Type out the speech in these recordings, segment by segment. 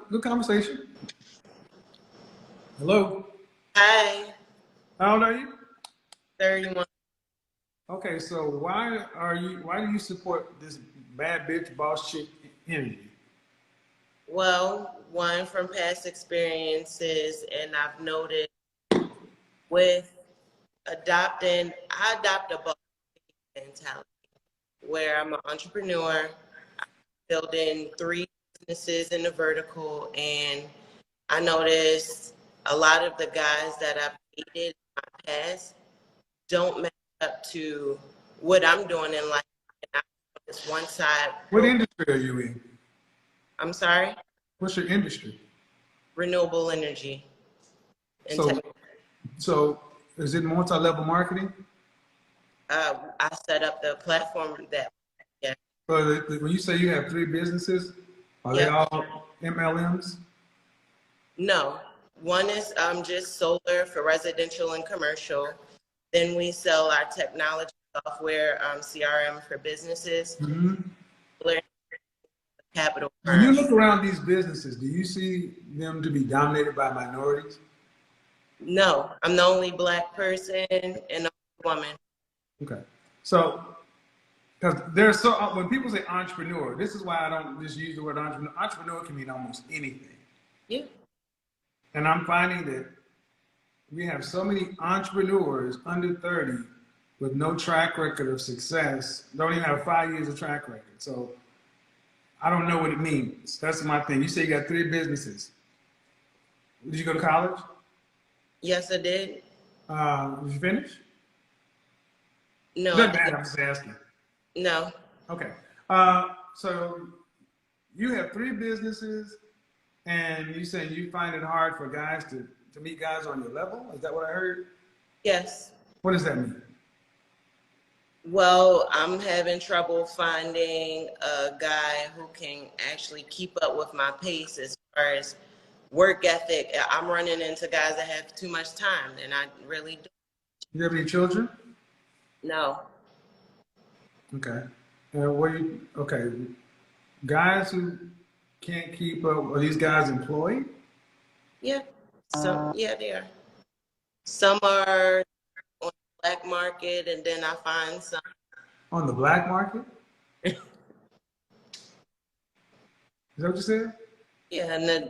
good conversation. Hello. Hi, How old are you? 31. Okay, so why do you support this bad bitch boss chick energy? Well, one from past experiences, and I've noticed with I adopt a boss mentality where I'm an entrepreneur, building three businesses in the vertical, and I noticed a lot of the guys that I've dated in my past don't match up to what I'm doing in life. And I this one side, What industry are you in? I'm sorry, What's your industry? renewable energy and So, so is it multi-level marketing? I set up the platform that, yeah, So when you say you have three businesses, are they yeah. all MLMs? No, one is just solar for residential and commercial. Then we sell our technology software, CRM for businesses, Hmm. capital When you firms. look around these businesses, do you see them to be dominated by minorities? No, I'm the only Black person and a woman. Okay. So, because there's so when people say entrepreneur, this is why I don't just use the word entrepreneur. Entrepreneur can mean almost anything, Yeah, and I'm finding that we have so many entrepreneurs under 30 with no track record of success. Don't even have 5 years of track record. So I don't know what it means. That's my thing. You say you got three businesses. Did you go to college? yes, I did. Did you finish? No, I Doesn't didn't. matter. I'm just asking. No, Okay. So you have three businesses, and you say you find it hard for guys to meet guys on your level. Is that what I heard? yes. What does that mean? Well, I'm having trouble finding a guy who can actually keep up with my pace as far as work ethic. I'm running into guys that have too much time, and I really do. You have any children? No. Okay. And okay, guys who can't keep up, are these guys employed? Yeah. Yeah, they are. Some are on the black market, and then I find some. On the black market? Is that what you said? Yeah, and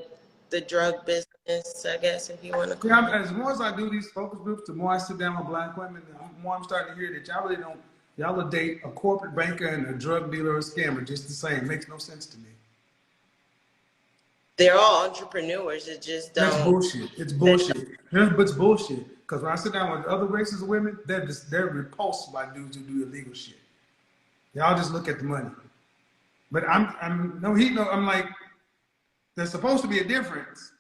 the drug business, I guess, if you want to Yeah, call it. as more as I do these focus groups, the more I sit down with black women, the more I'm starting to hear that y'all really don't, y'all will date a corporate banker and a drug dealer or a scammer just the same. It makes no sense to me. They're all entrepreneurs. It just That's don't. bullshit. It's bullshit. But it's bullshit. Because when I sit down with other races of women, they're repulsed by dudes who do illegal shit. Y'all just look at the money. But I'm no heat. No, I'm like, there's supposed to be a difference.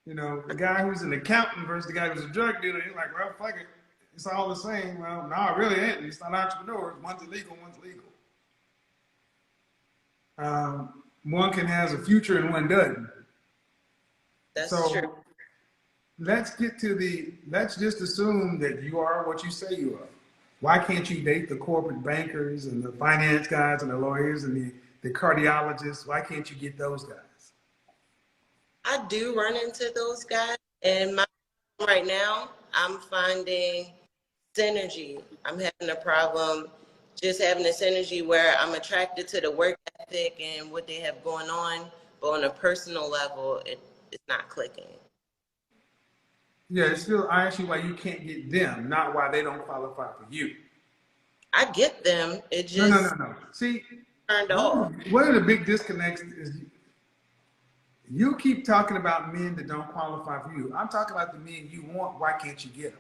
You know, the guy who's an accountant versus the guy who's a drug dealer. You're like, well, fuck it. It's all the same. Well, no, it really ain't. It's not entrepreneurs. One's illegal, one's legal. One can has a future and one doesn't. That's true. So let's just assume that you are what you say you are. Why can't you date the corporate bankers and the finance guys and the lawyers and the cardiologists? Why can't you get those guys? I do run into those guys, and right now, I'm finding synergy. I'm having a problem just having this synergy where I'm attracted to the work ethic and what they have going on, but on a personal level, it's not clicking. Yeah, it's still, I ask you why you can't get them, not why they don't qualify for you. I get them. It No, no, just no, no. See, turned off. one of the big disconnects is you keep talking about men that don't qualify for you. I'm talking about the men you want. Why can't you get them?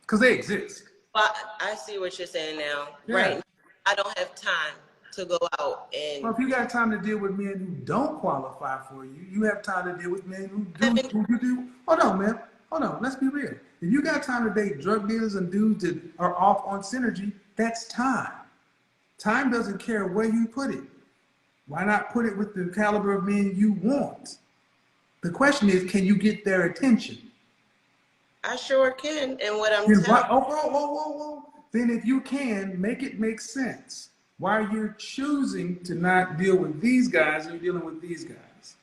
Because they exist. But I see what you're saying now. Yeah. Right now, I don't have time to go out Well, and if you got time to deal with men who don't qualify for you, you have time to deal with men who do. having, Who you do. Hold on, man. Hold on. Let's be real. If you got time to date drug dealers and dudes that are off on synergy, that's time. Time doesn't care where you put it. Why not put it with the caliber of men you want? The question is, can you get their attention? I sure can. And what I'm Then telling why, oh, whoa, whoa, whoa, whoa. Then if you can, make it make sense. Why you're choosing to not deal with these guys and you're dealing with these guys.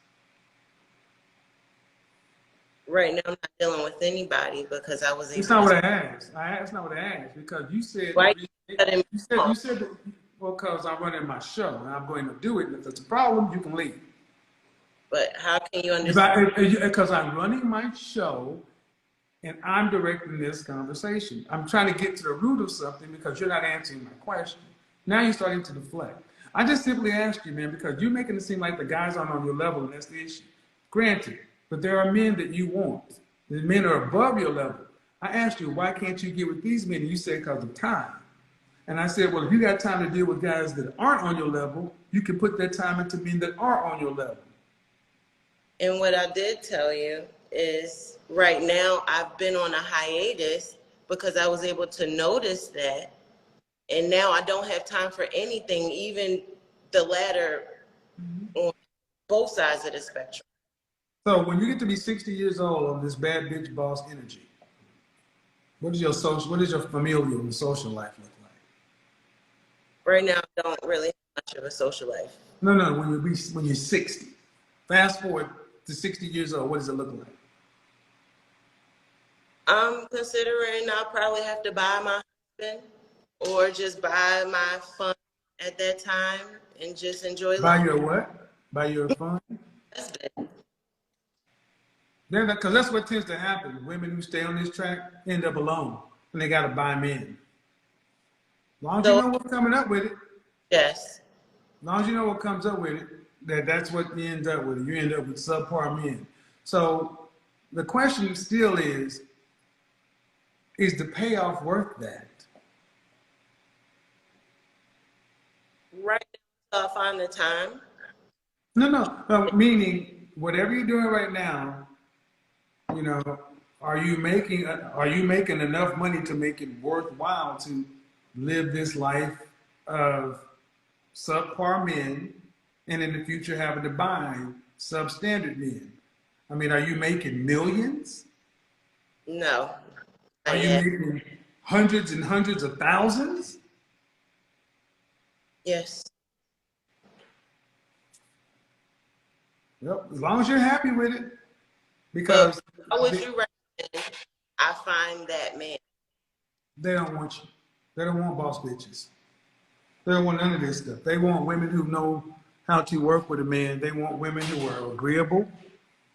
Right now, I'm not dealing with anybody because I was It's able not to. what I asked. That's not what I asked because you said Why you cutting me you off? said that, well, because I'm running my show and I'm going to do it. And if it's a problem, you can leave. But how can you If understand? I because I'm running my show and I'm directing this conversation. I'm trying to get to the root of something because you're not answering my question. Now you're starting to deflect. I just simply asked you, man, because you're making it seem like the guys aren't on your level, and that's the issue. Granted, but there are men that you want. The men are above your level. I asked you, why can't you get with these men? And you said, because of time. And I said, well, if you got time to deal with guys that aren't on your level, you can put that time into men that are on your level. And what I did tell you is right now I've been on a hiatus because I was able to notice that. And now I don't have time for anything, even the latter on both sides of the spectrum. So when you get to be 60 years old on this bad bitch boss energy, what is your social, what is your familial and social life look like? Right now, I don't really have much of a social life. No, when you're 60. Fast forward to 60 years old, what does it look like? I'm considering I'll probably have to buy my husband or just buy my fun at that time and just enjoy Buy life. your what? Buy your fun? Husband. Then, because that's what tends to happen. Women who stay on this track end up alone, and they got to buy men. As long as you So, know what's coming up with it, yes. as long as you know what comes up with it, that's what you end up with. You end up with subpar men. So the question still is the payoff worth that? Right now, I'll find the time. No. Meaning, whatever you're doing right now, you know, are you making enough money to make it worthwhile to live this life of subpar men, and in the future having to buy substandard men? I mean, are you making millions? No, Are not you yet. making hundreds and hundreds of thousands? Yes. Yep. As long as you're happy with it, But because how would they, you recommend I find that man? they don't want you. They don't want boss bitches. They don't want none of this stuff. They want women who know how to work with a man. They want women who are agreeable.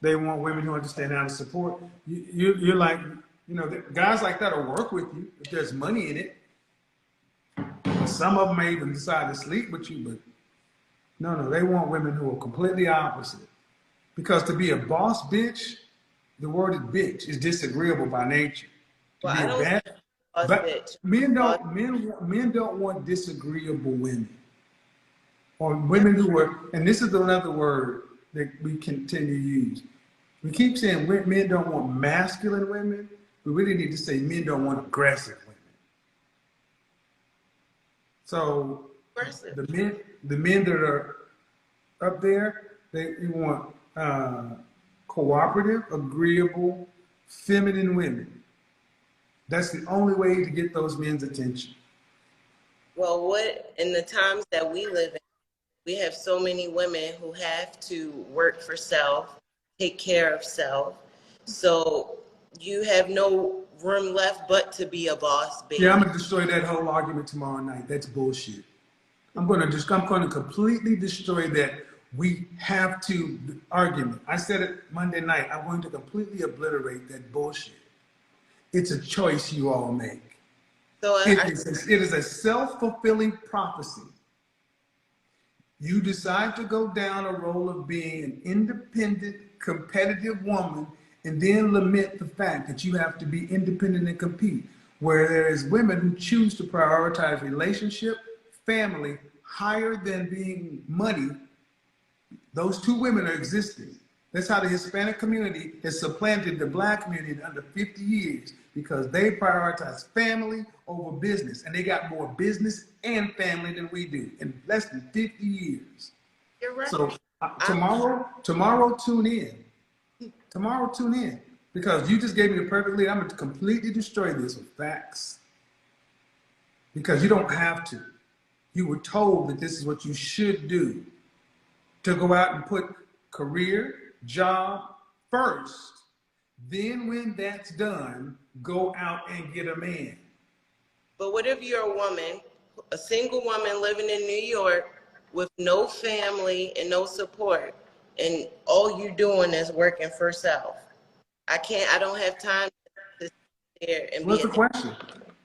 They want women who understand how to support. You're like, guys like that will work with you if there's money in it. Some of them may even decide to sleep with you, but no, they want women who are completely opposite. Because to be a boss bitch, the word is bitch, is disagreeable by nature. To Well, be I a don't see bad, boss but bitch. men don't want disagreeable women. Or women who are, and this is another word that we continue to use. We keep saying men don't want masculine women. We really need to say men don't want aggressive women. So Aggressive. the men that are up there, they want cooperative, agreeable, feminine women. That's the only way to get those men's attention. Well, what in the times that we live in, we have so many women who have to work for self, take care of self. So you have no room left but to be a boss, Yeah, I'm baby. gonna destroy that whole argument tomorrow night. That's bullshit. I'm going to completely destroy that. We have to argument. I said it Monday night. I'm going to completely obliterate that bullshit. It's a choice you all make. So It is a self-fulfilling prophecy. You decide to go down a role of being an independent, competitive woman, and then lament the fact that you have to be independent and compete. Where there is women who choose to prioritize relationship, family, higher than being money. Those two women are existing. That's how the Hispanic community has supplanted the black community in under 50 years, because they prioritize family over business. And they got more business and family than we do in less than 50 years. you're right. So tomorrow tune in. Tomorrow tune in. Because you just gave me the perfect lead. I'm going to completely destroy this with facts. Because you don't have to. You were told that this is what you should do. To go out and put career, job first. Then when that's done, go out and get a man. But what if you're a woman, a single woman living in New York with no family and no support, and all you're doing is working for self? I don't have time to sit there and What's be the question?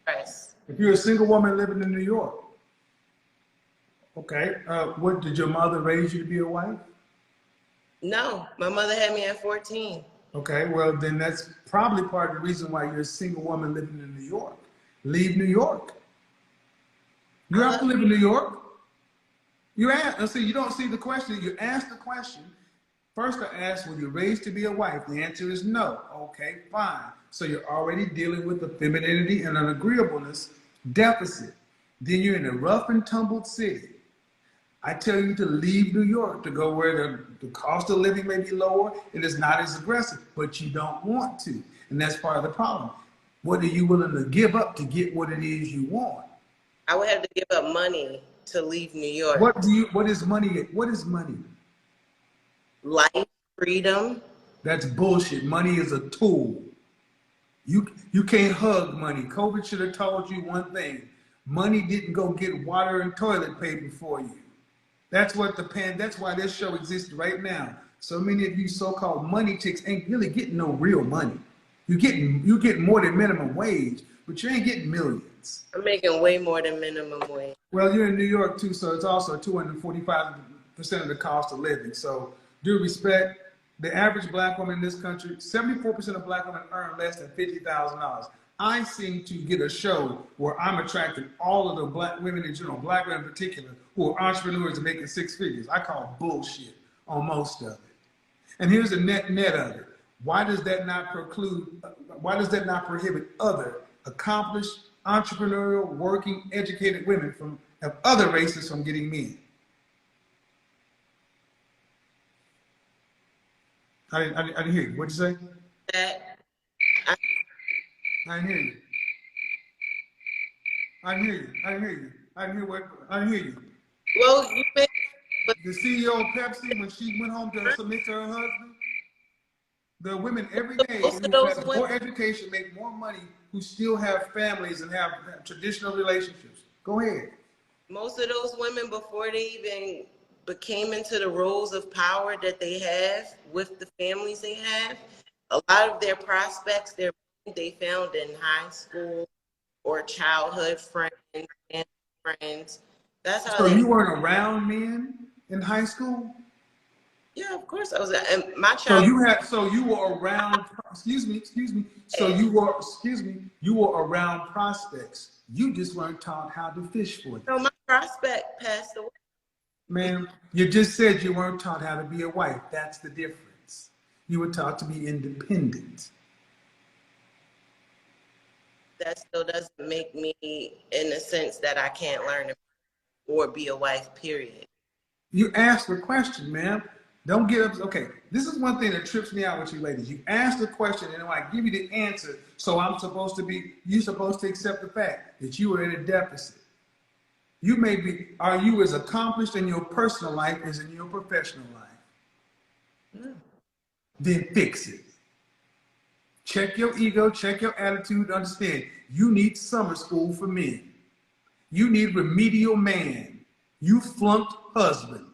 depressed. If you're a single woman living in New York, okay, what did your mother raise you to be a wife? No, my mother had me at 14. Okay, well then that's probably part of the reason why you're a single woman living in New York. Leave New York. You have to live in New York. You ask, see, you don't see the question. You ask the question. First, I asked, were you raised to be a wife? The answer is no. Okay, fine. So you're already dealing with a femininity and an agreeableness deficit. Then you're in a rough and tumbled city. I tell you to leave New York, to go where the cost of living may be lower. It is not as aggressive, but you don't want to. And that's part of the problem. What are you willing to give up to get what it is you want? I would have to give up money to leave New York. What is money? What is money? Life, freedom. That's bullshit. Money is a tool. You can't hug money. COVID should have told you one thing. Money didn't go get water and toilet paper for you. That's why this show exists right now. So many of you so-called money chicks ain't really getting no real money. You get more than minimum wage, but you ain't getting millions. I'm making way more than minimum wage. Well, you're in New York too, so it's also 245% of the cost of living. So due respect, the average black woman in this country, 74% of black women earn less than $50,000. I seem to get a show where I'm attracting all of the black women in general, black women in particular, who are entrepreneurs and making six figures. I call bullshit on most of it. And here's the net of it. Why does that not prohibit other accomplished, entrepreneurial, working, educated women of other races from getting men? I didn't hear you. What'd you say? That I didn't hear you. I didn't hear you. I didn't hear you. I didn't hear you. Well, you think, The CEO of Pepsi, when she went home to submit to her husband, the women every day who have more education make more money, who still have families and have traditional relationships. Go ahead. most of those women, before they even became into the roles of power that they have with the families they have, a lot of their prospects, they found in high school or childhood friends, family friends. That's how So you weren't around men in high school? Yeah, of course I was. And my So child. you were around, excuse me. So you were around prospects. You just weren't taught how to fish for them. No, my prospect passed away. Man, you just said you weren't taught how to be a wife. That's the difference. You were taught to be independent. That still doesn't make me in the sense that I can't learn or be a wife, period. You asked the question, ma'am. Don't get up. Okay, this is one thing that trips me out with you ladies. You ask the question and I give you the answer. So you're supposed to accept the fact that you are in a deficit. Are you as accomplished in your personal life as in your professional life? No. Then fix it. Check your ego, check your attitude, understand you need summer school for men. You need remedial man. You flunked husband.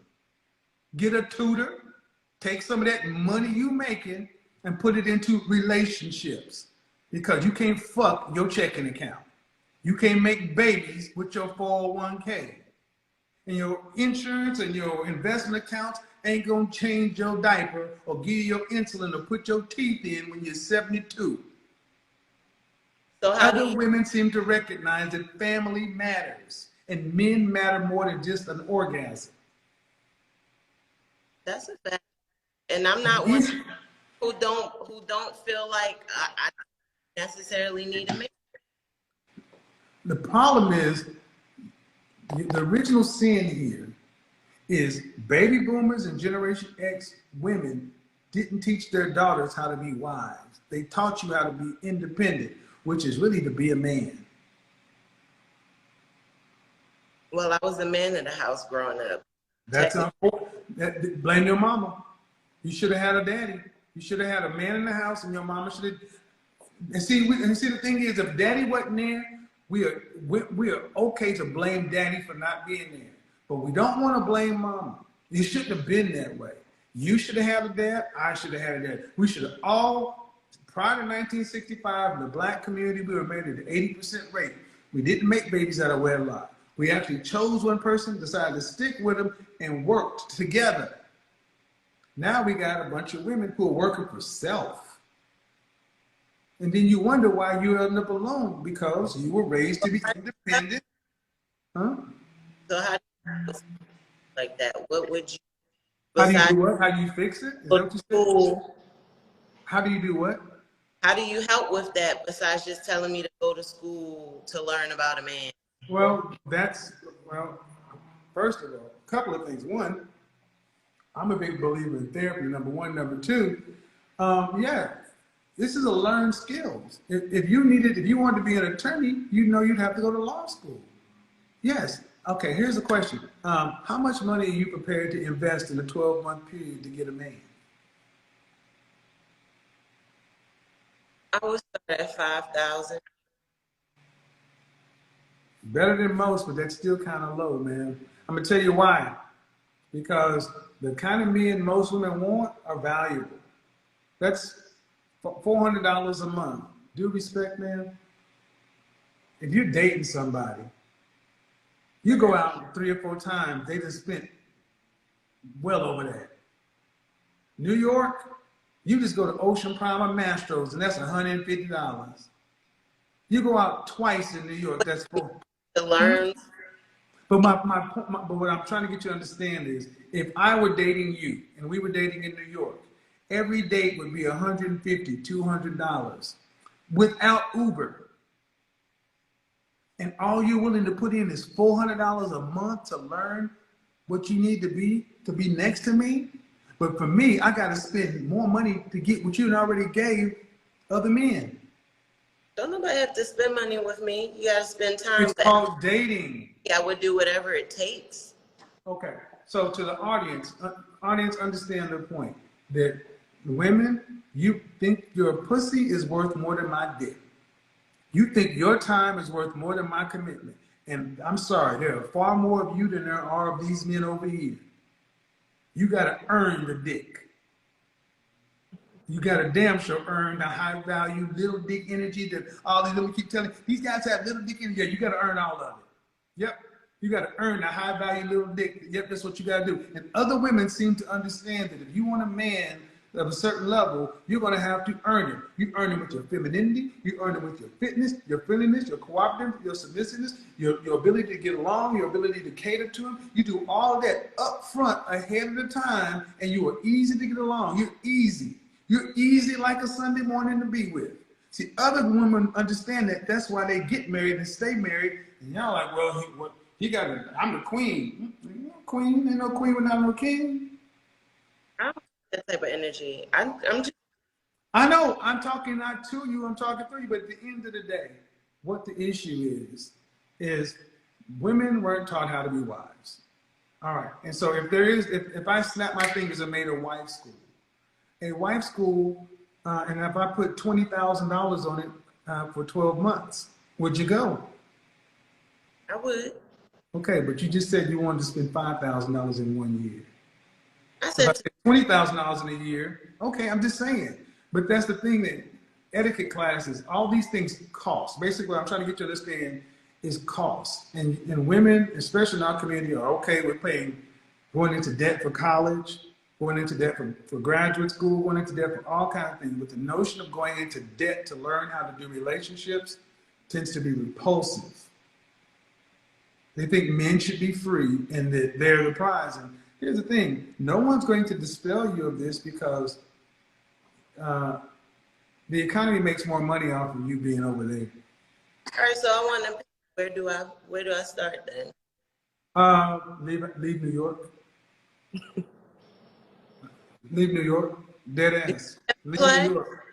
Get a tutor, take some of that money you making and put it into relationships, because you can't fuck your checking account. You can't make babies with your 401k. And your insurance and your investment accounts ain't gonna change your diaper or give you your insulin or put your teeth in when you're 72. So Other women seem to recognize that family matters and men matter more than just an orgasm. That's a fact. And I'm not one who don't feel like I necessarily need a man. The problem is, the original sin here is baby boomers and Generation X women didn't teach their daughters how to be wives. They taught you how to be independent, which is really to be a man. Well, I was the man of the house growing up. That's unfortunate. Blame your mama. You should have had a daddy. You should have had a man in the house, and your mama should have. And see, the thing is, if daddy wasn't there, we are okay to blame daddy for not being there. But we don't want to blame mama. You shouldn't have been that way. You should have had a dad. I should have had a dad. We should have all, prior to 1965, in the black community, we were married at an 80% rate. We didn't make babies out of wedlock. We actually chose one person, decided to stick with them, and worked together. Now we got a bunch of women who are working for self. And then you wonder why you end up alone, because you were raised to be independent. Huh? So how do you like that? What would you? How do you do what? How do you fix it? Is that what you said? How do you do what? How do you help with that besides just telling me to go to school to learn about a man? Well, first of all, a couple of things. One, I'm a big believer in therapy, number one. Number two, this is a learned skill. If you wanted to be an attorney, you'd have to go to law school. Yes. Okay, here's the question. How much money are you prepared to invest in a 12-month period to get a man? I would start at 5,000. Better than most, but that's still kind of low, man. I'm gonna tell you why. Because the kind of men most women want are valuable. That's $400 a month. Due respect, man. If you're dating somebody, you go out 3 or 4 times, they just spent well over that. New York, you just go to Ocean Prime or Mastro's, and that's $150. You go out twice in New York, that's $400. To learn. But but what I'm trying to get you to understand is, if I were dating you and we were dating in New York, every date would be $150, $200 without Uber. And all you're willing to put in is $400 a month to learn what you need to be next to me. But for me, I got to spend more money to get what you already gave other men. Don't nobody have to spend money with me. You got to spend time. It's called dating. I would do whatever it takes. Okay. So to the audience understand the point that women, you think your pussy is worth more than my dick. You think your time is worth more than my commitment. And I'm sorry, there are far more of you than there are of these men over here. You got to earn the dick. You got to damn sure earn the high value little dick energy that all these women keep telling. These guys have little dick energy. Yeah, you got to earn all of it. Yep. You got to earn the high value little dick. Yep, that's what you got to do. And other women seem to understand that if you want a man of a certain level, you're going to have to earn it. You earn it with your femininity. You earn it with your fitness, your friendliness, your cooperative, your submissiveness, your ability to get along, your ability to cater to him. You do all of that up front ahead of the time, and you are easy to get along. You're easy. You're easy like a Sunday morning to be with. See, other women understand that. That's why they get married and stay married. And y'all like, well, he got it. I'm the queen. Ain't no queen. Ain't no queen without no king. I don't have that type of energy. I'm just. I know. I'm talking not to you. I'm talking through you. But at the end of the day, what the issue is women weren't taught how to be wives. All right. And so if I snap my fingers and made a wife school, and if I put $20,000 on it for 12 months, would you go? I would. Okay, but you just said you wanted to spend $5,000 in 1 year. I said $20,000 in a year. Okay, I'm just saying. But that's the thing, that etiquette classes, all these things cost. Basically, what I'm trying to get you to understand is cost. And women, especially in our community, are okay with going into debt for college, going into debt for graduate school, going into debt for all kinds of things. But the notion of going into debt to learn how to do relationships tends to be repulsive. They think men should be free and that they're the prize. And here's the thing, no one's going to dispel you of this, because the economy makes more money off of you being over there. All right, so I want to. Where do I start then? Leave New York. Leave New York. Dead ass. Leave New York.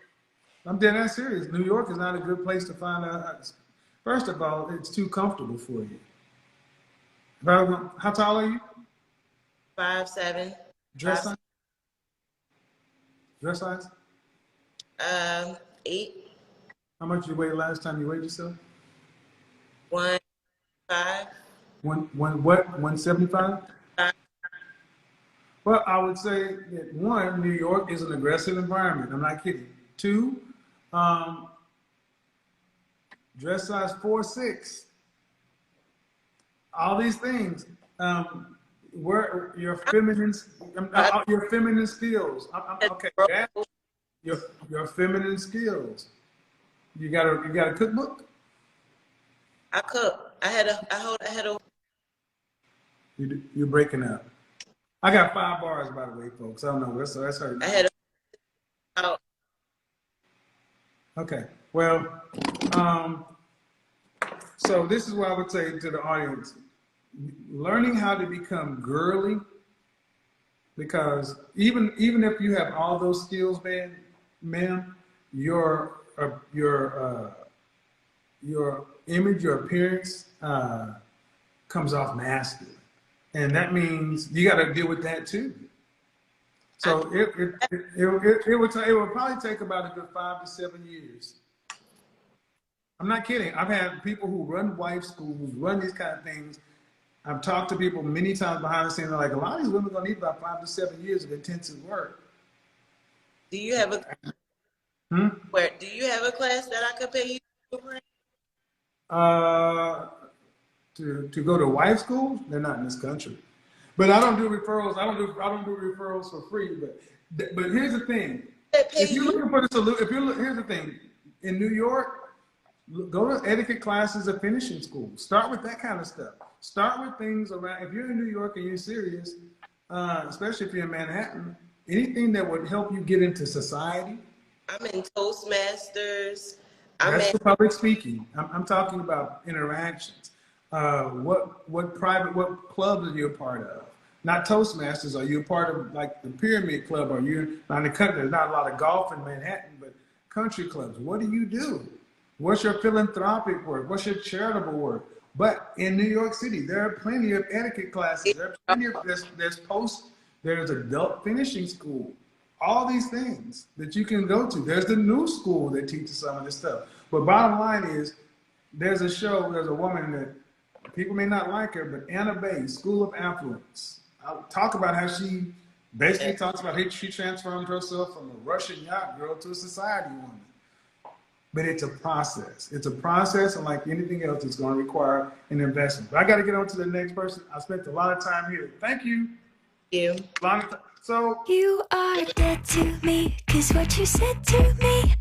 I'm dead ass serious. New York is not a good place to find out. First of all, it's too comfortable for you. How tall are you? 5'7". Dress on Dress size? 8, How much you weighed last time you weighed yourself? 1, 5. What? 175? 5. Well, I would say that one, New York is an aggressive environment. I'm not kidding. Two, dress size 4'6". All these things. Where your feminine, your feminine skills. Okay, yeah. Your feminine skills. You got a cookbook? I cook. I had a. You're breaking up. I got 5 bars, by the way, folks. I don't know. That's hurting. I had a. Okay. Well, so this is what I would say to the audience: learning how to become girly, because even if you have all those skills, ma'am, your image, your appearance comes off masculine, and that means you got to deal with that too. So it would probably take about a good 5 to 7 years. I'm not kidding. I've had people who run wife schools, run these kind of things. I've talked to people many times behind the scenes. They're like, a lot of these women are gonna need about 5 to 7 years of intensive work. Do you have a do you have a class that I could pay you for? To go to wife schools, they're not in this country. But I don't do referrals. I don't do referrals for free. But here's the thing: if you're looking for the solution, here's the thing: in New York, go to etiquette classes or finishing school. Start with that kind of stuff. Start with things around. If you're in New York and you're serious, especially if you're in Manhattan, anything that would help you get into society. I'm in Toastmasters. That's for public speaking. I'm talking about interactions. What clubs are you a part of? Not Toastmasters. Are you a part of like the Pyramid Club? Are you not in the country? There's not a lot of golf in Manhattan, but country clubs. What do you do? What's your philanthropic work? What's your charitable work? But in New York City, there are plenty of etiquette classes. There are plenty of there's adult finishing school. All these things that you can go to. There's the new school that teaches some of this stuff. But bottom line is, there's a woman that people may not like her, but Anna Bay, School of Affluence. I'll talk about how she basically talks about how she transformed herself from a Russian yacht girl to a society woman. But it's a process. It's a process, and like anything else, it's going to require an investment. But I got to get on to the next person. I spent a lot of time here. Thank you. Thank you. So you are dead to me, 'cause what you said to me